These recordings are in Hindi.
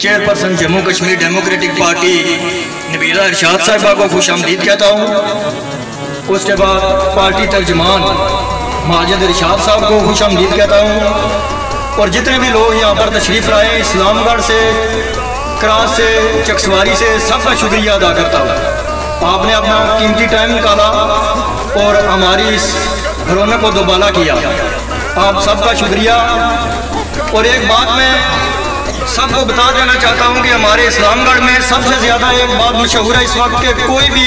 Chairperson Jammu Kashmir Democratic Party Nabila Irshad साहिबा को खुशामदीद कहता हूँ। उसके बाद पार्टी तर्जमान माजिद इरशाद साहब को खुशामदीद कहता हूँ। और जितने भी लोग यहाँ पर तशरीफ़ लाए इस्लामगढ़ से, क्रास से, चकसवारी से, सबका शुक्रिया अदा करता हूँ। आपने अपना कीमती टाइम निकाला और हमारी इस रौनक को दोबारा किया, आप सबका शुक्रिया। और एक बात मैं सबको बता देना चाहता हूँ कि हमारे इस्लामगढ़ में सबसे ज़्यादा एक बात मशहूर है इस वक्त के, कोई भी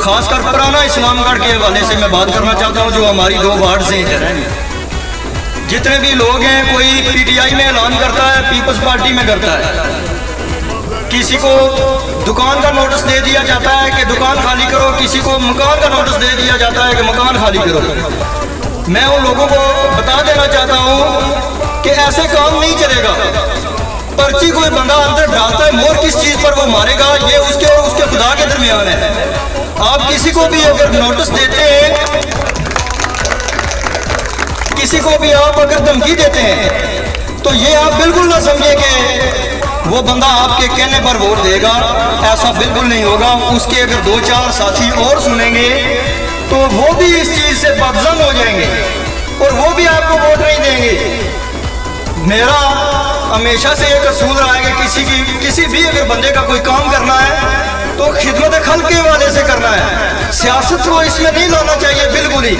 खासकर पुराना इस्लामगढ़ के हवाले से मैं बात करना चाहता हूँ, जो हमारी 2 वार्ड से हैं। जितने भी लोग हैं, कोई पीटीआई में ऐलान करता है, पीपल्स पार्टी में करता है, किसी को दुकान का नोटिस दे दिया जाता है कि दुकान खाली करो, किसी को मकान का नोटिस दे दिया जाता है कि मकान खाली करो। मैं उन लोगों को बता देना चाहता हूँ कि ऐसे काम नहीं चलेगा। पर्ची कोई बंदा अंदर डालता है, मोर किस चीज़ पर वो मारेगा, ये उसके और उसके खुदा के दरमियान है। आप किसी को भी अगर नोटिस देते हैं, किसी को भी आप अगर धमकी देते हैं, तो ये आप बिल्कुल ना समझे कि वो बंदा आपके कहने पर वोट देगा। ऐसा बिल्कुल नहीं होगा। उसके अगर 2-4 साथी और सुनेंगे तो वो भी इस चीज़ से बदजन हो जाएंगे और वो भी आपको वोट नहीं देंगे। मेरा हमेशा से एक असूल रहा है कि किसी भी अगर बंदे का कोई काम करना है तो खिदमत खल्क के वाले से करना है, सियासत को इसमें नहीं लाना चाहिए बिल्कुल ही।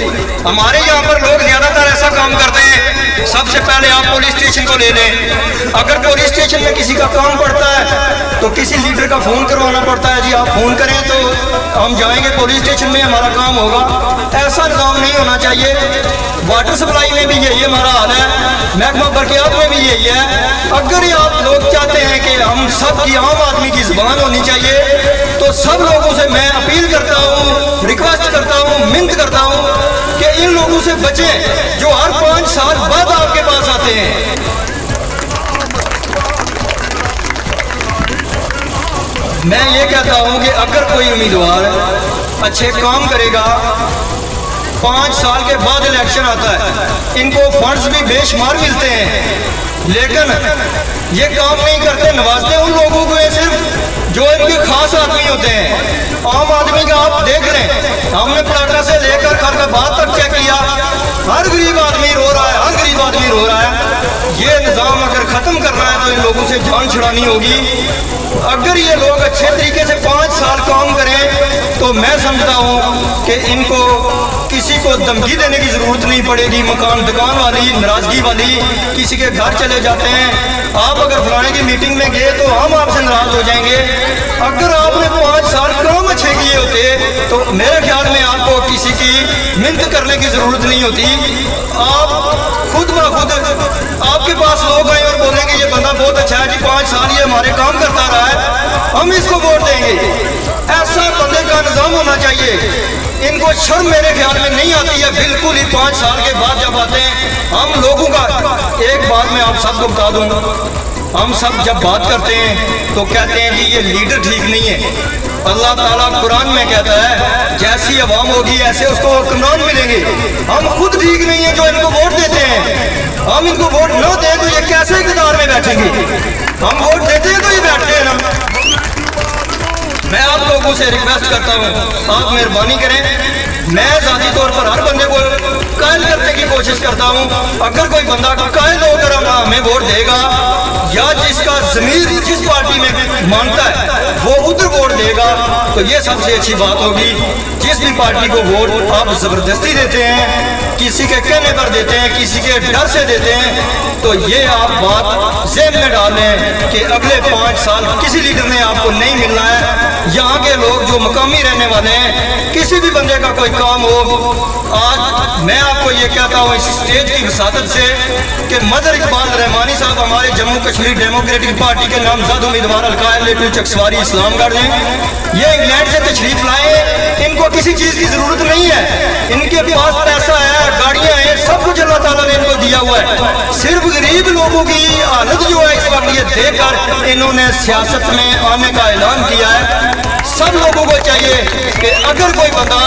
हमारे यहाँ पर लोग ज़्यादातर ऐसा काम करते हैं, सबसे पहले आप पुलिस स्टेशन को ले लें। अगर पुलिस स्टेशन में किसी का काम पड़ता है तो किसी लीडर का फ़ोन करवाना पड़ता है, जी आप फ़ोन करें तो हम जाएंगे पुलिस स्टेशन में, हमारा काम होगा। ऐसा काम नहीं होना चाहिए। वाटर सप्लाई में भी यही हमारा हाल है, महकमा बरक़ियात में भी यही है। अगर आप लोग चाहते हैं कि हम सब की आम आदमी की ज़बान होनी चाहिए, तो सब लोगों से मैं अपील करता हूँ, रिक्वेस्ट करता हूँ, मिन्नत करता हूँ कि इन लोगों से बचें जो हर 5 साल बाद आपके पास आते हैं। मैं ये कहता हूँ कि अगर कोई उम्मीदवार अच्छे काम करेगा, 5 साल के बाद इलेक्शन आता है, इनको फंड्स भी बेशुमार मिलते हैं, लेकिन ये काम नहीं करते, नवाजते उन लोगों को सिर्फ जो इनके खास आदमी होते हैं। आम आदमी का आप देख लें, हमने पटाखा से लेकर खैराबाद तक चेक किया, हर गरीब आदमी रो रहा है, हर गरीब आदमी रो रहा है। ये निज़ाम अगर ख़त्म करना है तो इन लोगों से जान छुड़ानी होगी। अगर ये लोग अच्छे तरीके से 5 साल काम करें तो मैं समझता हूँ कि इनको किसी को धमकी देने की ज़रूरत नहीं पड़ेगी। मकान दुकान वाली, नाराज़गी वाली, किसी के घर चले जाते हैं, आप अगर फलाने की मीटिंग में गए तो हम आपसे नाराज़ हो जाएंगे। अगर आपने 5 साल काम अच्छे किए होते तो मेरे ख्याल में आपको किसी की मिन्नत करने की ज़रूरत नहीं होती। आप खुद ब खुद आपके पास लोग आए और बोलेंगे ये बंदा बहुत अच्छा है जी, 5 साल ये हमारे काम करता रहा है, हम इसको वोट देंगे। ऐसा बंदे का निज़ाम होना चाहिए। इनको शर्म मेरे ख्याल में नहीं आती है बिल्कुल ही। 5 साल के बाद जब आते हैं हम लोगों का, एक बात मैं आप सबको बता दूंगा, हम सब जब बात करते हैं तो कहते हैं कि ये लीडर ठीक नहीं है। अल्लाह ताला कुरान में कहता है जैसी अवाम होगी ऐसे उसको हुक्मरान मिलेंगे। हम खुद ठीक नहीं है जो इनको वोट देते हैं। हम इनको वोट न दें तो ये कैसे इक़्तिदार में बैठेंगे? हम वोट देते हैं तो ये बैठते हैं ना। मैं आप लोगों से रिक्वेस्ट करता हूँ, आप मेहरबानी करें। मैं ज़ाती तौर पर हर बंदे को कायल करने की कोशिश करता हूँ। अगर कोई बंदा कायल होकर हमें वोट देगा या जिसका ज़मीर जिस पार्टी में मानता है वो उधर वोट देगा तो ये सबसे अच्छी बात होगी। जिस भी पार्टी को वोट आप ज़बरदस्ती देते हैं, किसी के कहने पर देते हैं, किसी के डर से देते हैं, तो ये आप बात ज़हन में डाल लें कि अगले 5 साल किसी लीडर ने आपको नहीं मिलना है। यहाँ के लोग जो मकामी रहने वाले हैं, किसी भी बंदे का कोई काम हो, आज मैं आपको ये कहता हूँ इस स्टेज की वसादत से कि मदर इकबाल रहमानी साहब हमारे जम्मू कश्मीर डेमोक्रेटिक पार्टी के नामजद उम्मीदवार हल्का चकसवारी इस्लामगढ़ ने ये इंग्लैंड से तशरीफ लाए। इनको किसी चीज़ की ज़रूरत नहीं है, इनके पास पैसा है, गाड़ियाँ हैं, सब कुछ अल्लाह ताला ने इनको दिया हुआ है। सिर्फ गरीब लोगों की हालत जो है इस वक्त ये देखकर इन्होंने सियासत में आने का ऐलान किया है। सब लोगों को चाहिए कि अगर कोई बंदा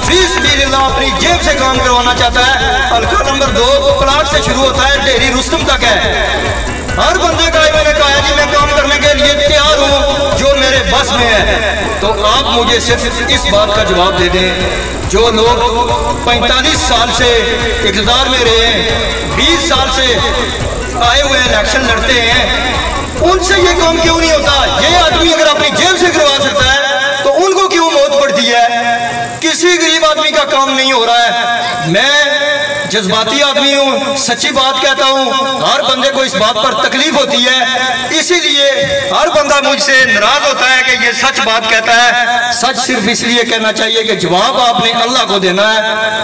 फीस बिल्लाह अपनी जेब से काम करवाना चाहता है, हल्का नंबर 2 प्लाट से शुरू होता है, डेहरी रुस्तम तक है। हर बंदे का इन्होंने कहा है कि मैं काम करना लिए तैयार हूँ जो मेरे बस में है। तो आप मुझे सिर्फ इस बात का जवाब दे दें, जो लोग 45 साल से इक़्तिदार में रहे हैं, 20 साल से आए हुए इलेक्शन लड़ते हैं, उनसे ये काम क्यों नहीं होता? ये आदमी अगर अपनी जेब से करवा सकता है तो उनको क्यों मौत पड़ती है? किसी गरीब आदमी का काम नहीं हो रहा है। मैं जज्बाती आदमी हूँ, सच्ची बात कहता हूँ। हर बंदे को इस बात पर तकलीफ होती है, इसीलिए हर बंदा मुझसे नाराज होता है कि ये सच बात कहता है। सच सिर्फ इसलिए कहना चाहिए कि जवाब आपने अल्लाह को देना है।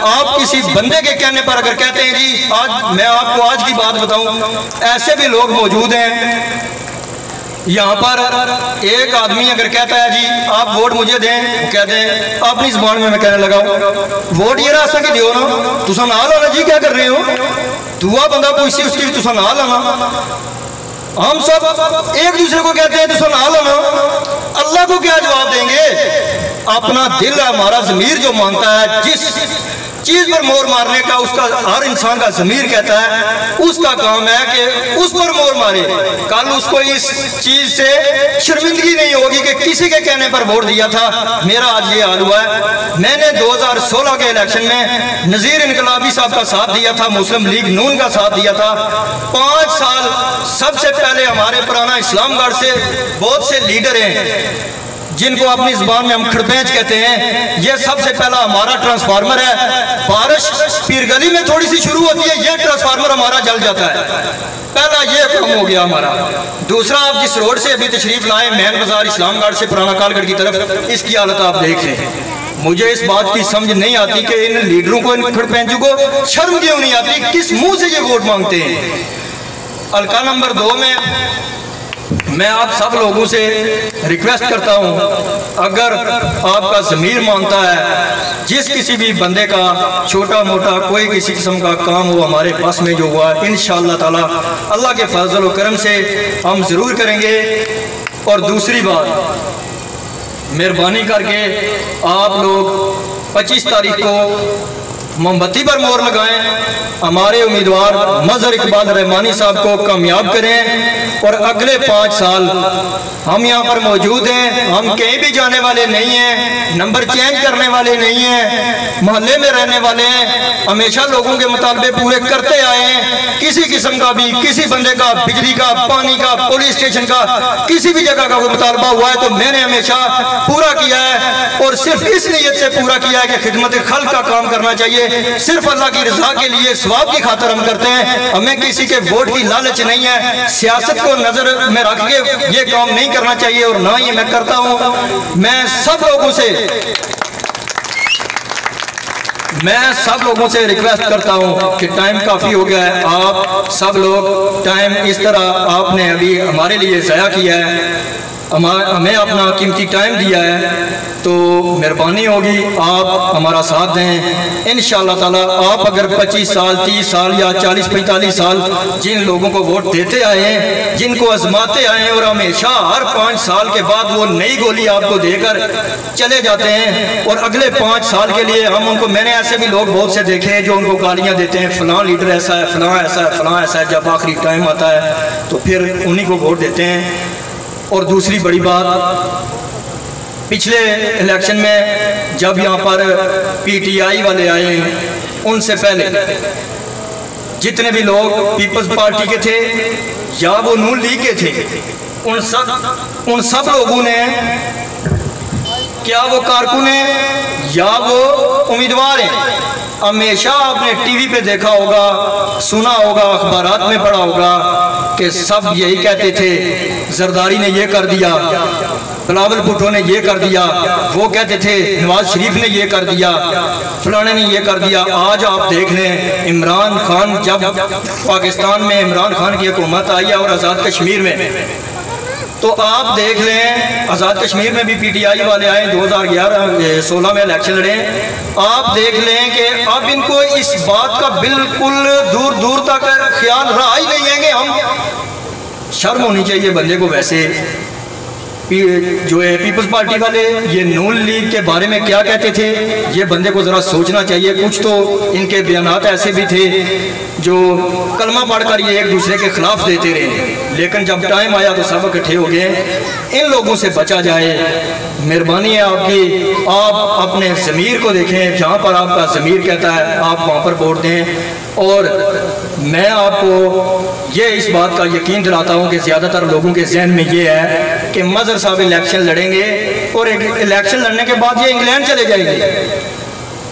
आप किसी बंदे के कहने पर अगर कहते हैं जी आज मैं आपको आज की बात बताऊं, ऐसे भी लोग मौजूद हैं यहाँ पर। एक आदमी अगर कहता है जी आप वोट मुझे दें, वो कहते हैं अपनी जुबान में मैं कहने लगा हूँ वोट ये रास्ता कि दियो ना, तुसा ना लो ना जी, क्या कर रहे हो? दुआ बंदा पूछती उसकी तुसा ना लाना। हम सब एक दूसरे को कहते हैं तुसा ना लो ना, अल्लाह को क्या जवाब देंगे? अपना दिल हमारा ज़मीर जो मांगता है, जिस चीज पर मोहर मारने का उसका हर इंसान का ज़मीर कहता है, उसका काम है कि उस पर मोहर मारे। कल उसको इस चीज से शर्मिंदगी नहीं होगी कि किसी के कहने पर वोट दिया था। मेरा आज ये हाल हुआ है। मैंने 2016 के इलेक्शन में नज़ीर इनकलाबी साहब का साथ दिया था, मुस्लिम लीग नून का साथ दिया था। 5 साल सबसे पहले हमारे पुराना इस्लामगढ़ से बहुत से लीडर हैं जिनको अपनी जुबान में हम खड़पेंच कहते हैं, ये सबसे पहला हमारा ट्रांसफार्मर है। बारिश पीर गली में थोड़ी सी शुरू होती है, ये ट्रांसफार्मर हमारा जल जाता है। पहला ये काम हो गया हमारा। दूसरा, आप जिस रोड से अभी तशरीफ लाए मैन बाजार इस्लामगढ़ से पुराना कालगढ़ की तरफ, इसकी हालत आप देख लें। मुझे इस बात की समझ नहीं आती कि इन लीडरों को, इन खड़पेंचों को शर्म क्यों नहीं आती? किस मुंह से ये वोट मांगते हैं? हल्का नंबर 2 में मैं आप सब लोगों से रिक्वेस्ट करता हूं, अगर आपका ज़मीर मानता है, जिस किसी भी बंदे का छोटा मोटा कोई किसी किस्म का काम हो हमारे पास में जो हुआ, इंशाअल्लाह ताला अल्लाह के फजल व करम से हम ज़रूर करेंगे। और दूसरी बात, मेहरबानी करके आप लोग 25 तारीख को मोमबत्ती पर मोहर लगाएं, हमारे उम्मीदवार मजहर इकबाल रहमानी साहब को कामयाब करें। और अगले 5 साल हम यहाँ पर मौजूद हैं, हम कहीं भी जाने वाले नहीं हैं, नंबर चेंज करने वाले नहीं हैं, मोहल्ले में रहने वाले हैं, हमेशा लोगों के मुतालबे पूरे करते आए हैं। किसी किस्म का भी किसी बंदे का बिजली का, पानी का, पुलिस स्टेशन का, किसी भी जगह का कोई मुतालबा हुआ है तो मैंने हमेशा पूरा किया है। और सिर्फ इस नीयत से पूरा किया है कि खिदमत खल्क का काम करना चाहिए, सिर्फ अल्लाह की रजा के लिए, सवाब की खातिर हम करते हैं। हमें किसी के वोट की लालच नहीं है, सियासत को नजर में रख के ये काम नहीं करना चाहिए और ना ही मैं करता हूं। मैं सब लोगों से रिक्वेस्ट करता हूं कि टाइम काफ़ी हो गया है। आप सब लोग टाइम इस तरह आपने अभी हमारे लिए ज़ाया किया है, हमें अपना कीमती टाइम दिया है, तो मेहरबानी होगी आप हमारा साथ दें। इंशाअल्लाह ताला आप अगर 25 साल 30 साल या 40-45 साल जिन लोगों को वोट देते आए हैं, जिनको आजमाते आए हैं और हमेशा हर 5 साल के बाद वो नई गोली आपको देकर चले जाते हैं, और अगले 5 साल के लिए हम उनको, मैंने ऐसे भी लोग बहुत से देखे हैं जो उनको गालियाँ देते हैं, फलां लीडर ऐसा है, फलां ऐसा है, फलां ऐसा है। जब आखिरी टाइम आता है तो फिर उन्हीं को वोट देते हैं। और दूसरी बड़ी बात, पिछले इलेक्शन में जब यहाँ पर PTI वाले आए, उनसे पहले जितने भी लोग पीपल्स पार्टी के थे या वो नून लीग के थे, उन सब लोगों ने, क्या वो कारकुन हैं या वो उम्मीदवार हैं, हमेशा आपने टीवी पे देखा होगा, सुना होगा, अखबारात में पढ़ा होगा कि सब यही कहते थे, जरदारी ने ये कर दिया, बिलावल भुट्टो ने ये कर दिया, वो कहते थे नवाज शरीफ ने ये कर दिया, फलाने ने ये कर दिया। आज आप देख लें, इमरान खान, जब पाकिस्तान में इमरान खान की हुकूमत आई है और आज़ाद कश्मीर में, तो आप देख लें आज़ाद कश्मीर में भी PTI वाले आए, 2016 में इलेक्शन लड़े। आप देख लें कि अब इनको इस बात का बिल्कुल दूर दूर तक ख्याल रहा ही नहीं है कि हम, शर्म होनी चाहिए बंदे को वैसे जो है पीपल्स पार्टी वाले ये नून लीग के बारे में क्या कहते थे, ये बंदे को ज़रा सोचना चाहिए। कुछ तो इनके बयानात ऐसे भी थे जो कलमा पढ़कर ये एक दूसरे के खिलाफ देते रहे, लेकिन जब टाइम आया तो सब इकट्ठे हो गए। इन लोगों से बचा जाए। मेहरबानी है आपकी, आप अपने ज़मीर को देखें, जहाँ पर आपका ज़मीर कहता है आप वहाँ पर वोट दें। और मैं आपको ये इस बात का यकीन दिलाता हूँ कि ज़्यादातर लोगों के जहन में ये है कि मज़हर साहब इलेक्शन लड़ेंगे और इलेक्शन लड़ने के बाद ये इंग्लैंड चले जाएंगे।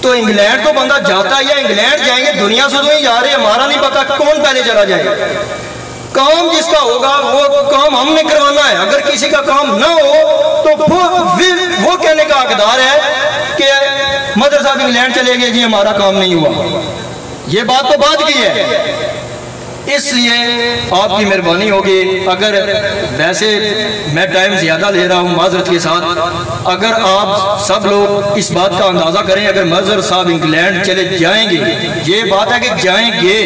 तो इंग्लैंड तो बंदा जाता है या इंग्लैंड जाएंगे, दुनिया से तो ही जा रहे, हमारा नहीं पता कौन पहले चला जाएगा। काम जिसका होगा वो काम हमने करवाना है। अगर किसी का काम ना हो तो वो कहने का हकदार है कि मदर साहब इंग्लैंड चले गए जी, हमारा काम नहीं हुआ। ये बात तो बात की है। इसलिए आपकी मेहरबानी होगी, अगर वैसे मैं टाइम ज़्यादा ले रहा हूँ माजरत के साथ, अगर आप सब लोग इस बात का अंदाज़ा करें, अगर मज़हर साहब इंग्लैंड चले जाएंगे, ये बात है कि जाएंगे।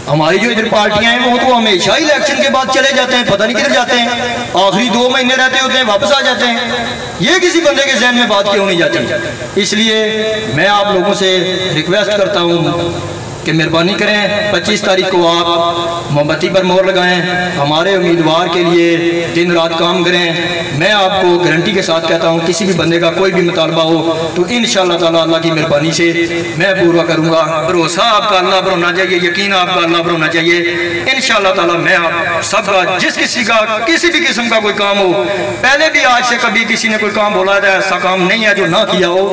हमारी जो इधर पार्टियां हैं वो तो हमेशा ही इलेक्शन के बाद चले जाते हैं, पता नहीं किधर जाते हैं, आखिरी 2 महीने रहते होते हैं, वापस आ जाते हैं। ये किसी बंदे के जहन में बात क्यों नहीं जाती? इसलिए मैं आप लोगों से रिक्वेस्ट करता हूँ कि मेहरबानी करें, 25 तारीख को आप मोमबत्ती पर मोहर लगाएं, हमारे उम्मीदवार के लिए दिन रात काम करें। मैं आपको गारंटी के साथ कहता हूं, किसी भी बंदे का कोई भी मुतालबा हो तो इंशाअल्लाह ताला अल्लाह की मेहरबानी से मैं पूरा करूंगा। भरोसा आपका अल्लाह पर होना चाहिए, यकीन आपका अल्लाह पर होना चाहिए। इंशाअल्लाह ताला मैं आप सबका, जिस किसी का किसी भी किस्म का कोई काम हो, पहले भी आज से कभी किसी ने कोई काम बोला था ऐसा काम नहीं है जो ना किया हो,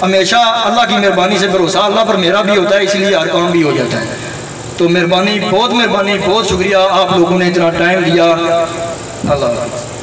हमेशा अल्लाह की मेहरबानी से भरोसा अल्लाह पर मेरा भी होता है, इसलिए हर काम हो जाता है। तो मेहरबानी, बहुत शुक्रिया आप लोगों ने इतना टाइम दिया। अल्लाह।